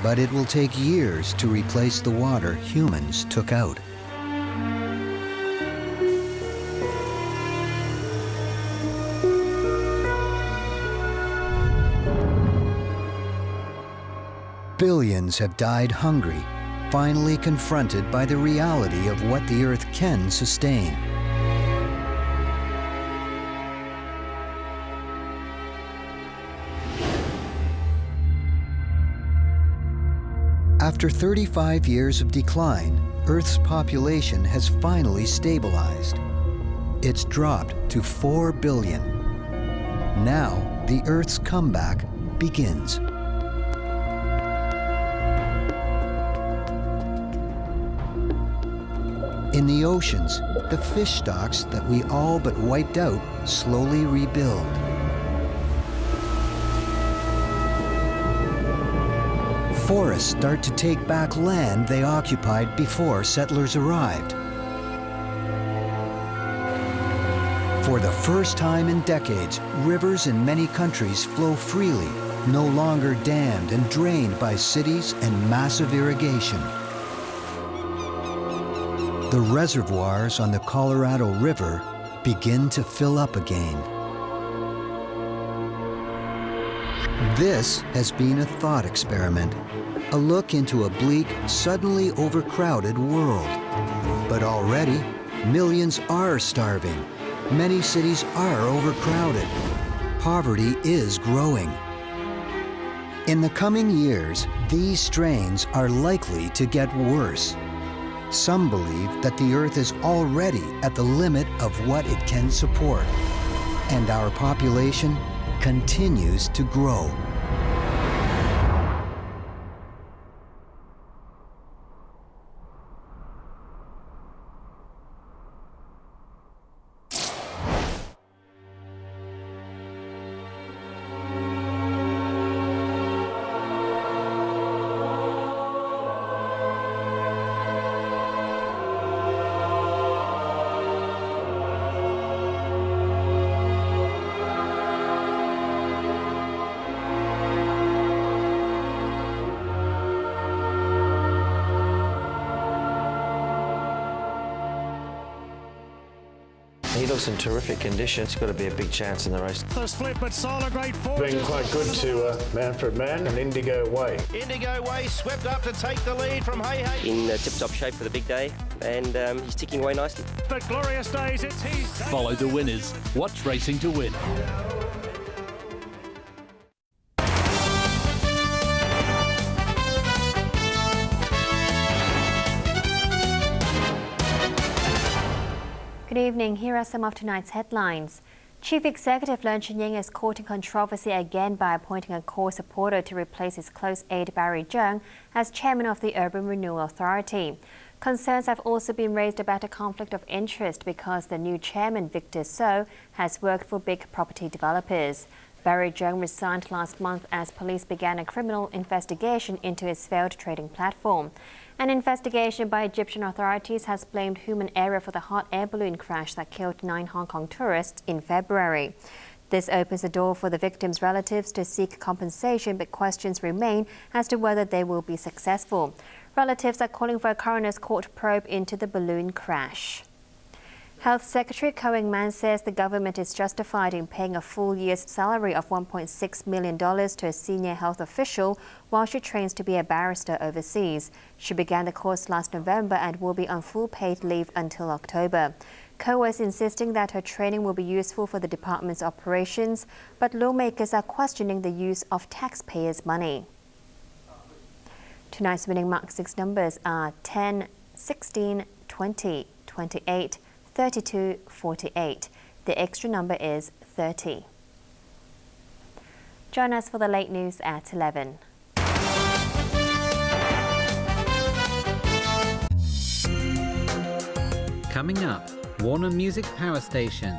but it will take years to replace the water humans took out. Billions have died hungry, finally confronted by the reality of what the Earth can sustain. After 35 years of decline, Earth's population has finally stabilized. It's dropped to 4 billion. Now, the Earth's comeback begins. In the oceans, the fish stocks that we all but wiped out slowly rebuild. Forests start to take back land they occupied before settlers arrived. For the first time in decades, rivers in many countries flow freely, no longer dammed and drained by cities and massive irrigation. The reservoirs on the Colorado River begin to fill up again. This has been a thought experiment, a look into a bleak, suddenly overcrowded world. But already, millions are starving. Many cities are overcrowded. Poverty is growing. In the coming years, these strains are likely to get worse. Some believe that the Earth is already at the limit of what it can support, and our population continues to grow. He looks in terrific condition. It's got to be a big chance in the race. The split, but Solar great fortune. Been quite good to Manfred Mann and Indigo Way. Indigo Way swept up to take the lead from Hey Hey. In tip-top shape for the big day, and he's ticking away nicely. The glorious days, it's his. Follow the winners. Watch Racing to Win. Good evening. Here are some of tonight's headlines. Chief Executive Leung Chun-ying is courting controversy again by appointing a core supporter to replace his close aide Barry Cheung as chairman of the Urban Renewal Authority. Concerns have also been raised about a conflict of interest because the new chairman, Victor So, has worked for big property developers. Barry Cheung resigned last month as police began a criminal investigation into his failed trading platform. An investigation by Egyptian authorities has blamed human error for the hot air balloon crash that killed 9 Hong Kong tourists in February. This opens the door for the victims' relatives to seek compensation, but questions remain as to whether they will be successful. Relatives are calling for a coroner's court probe into the balloon crash. Health Secretary Koh Eng-man says the government is justified in paying a full year's salary of $1.6 million to a senior health official while she trains to be a barrister overseas. She began the course last November and will be on full paid leave until October. Koh is insisting that her training will be useful for the department's operations, but lawmakers are questioning the use of taxpayers' money. Tonight's winning Mark 6 numbers are 10, 16, 20, 28, 32, 48. The extra number is 30. Join us for the late news at 11. Coming up, Warner Music Power Station.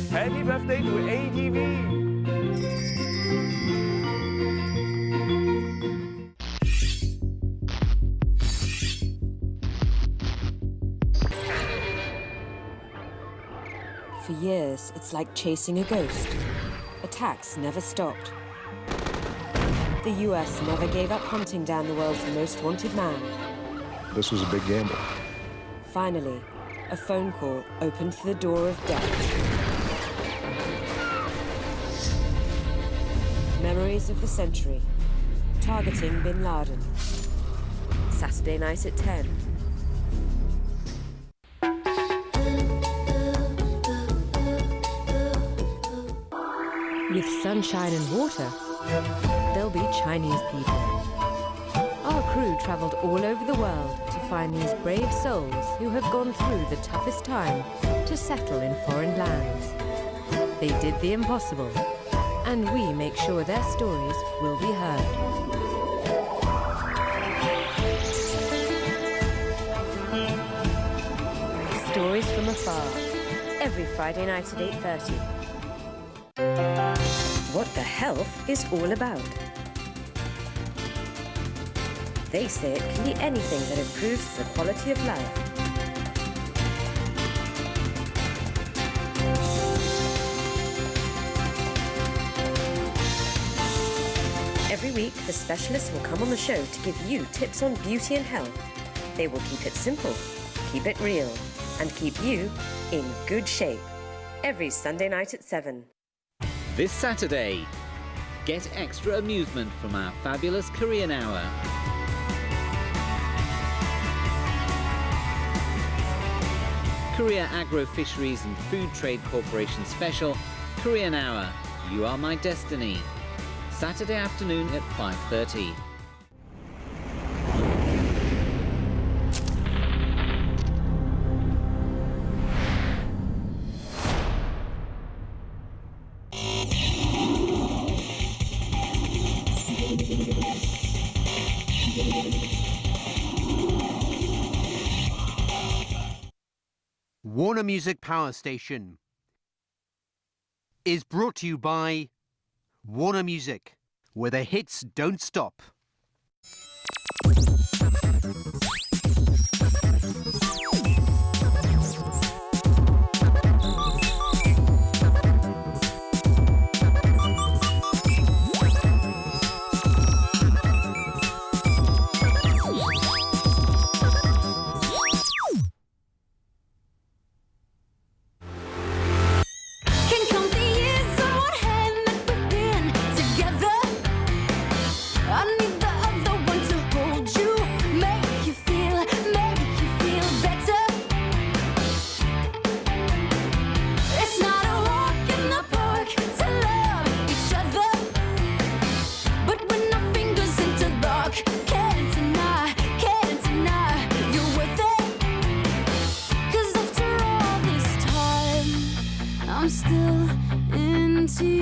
Happy birthday to ATV! months, it's like chasing a ghost. Attacks never stopped. The US never gave up hunting down the world's most wanted man. This was a big gamble. Finally, a phone call opened the door of death. Memories of the century. Targeting Bin Laden. Saturday night at 10. With sunshine and water, there'll be Chinese people. Our crew travelled all over the world to find these brave souls who have gone through the toughest time to settle in foreign lands. They did the impossible, and we make sure their stories will be heard. Stories from Afar, every Friday night at 8:30. What the health is all about. They say it can be anything that improves the quality of life. Every week, the specialists will come on the show to give you tips on beauty and health. They will keep it simple, keep it real, and keep you in good shape. Every Sunday night at 7. This Saturday, get extra amusement from our fabulous Korean Hour. Korea Agro Fisheries and Food Trade Corporation Special, Korean Hour, You Are My Destiny. Saturday afternoon at 5:30. Warner Music Power Station is brought to you by Warner Music, where the hits don't stop. I'm still into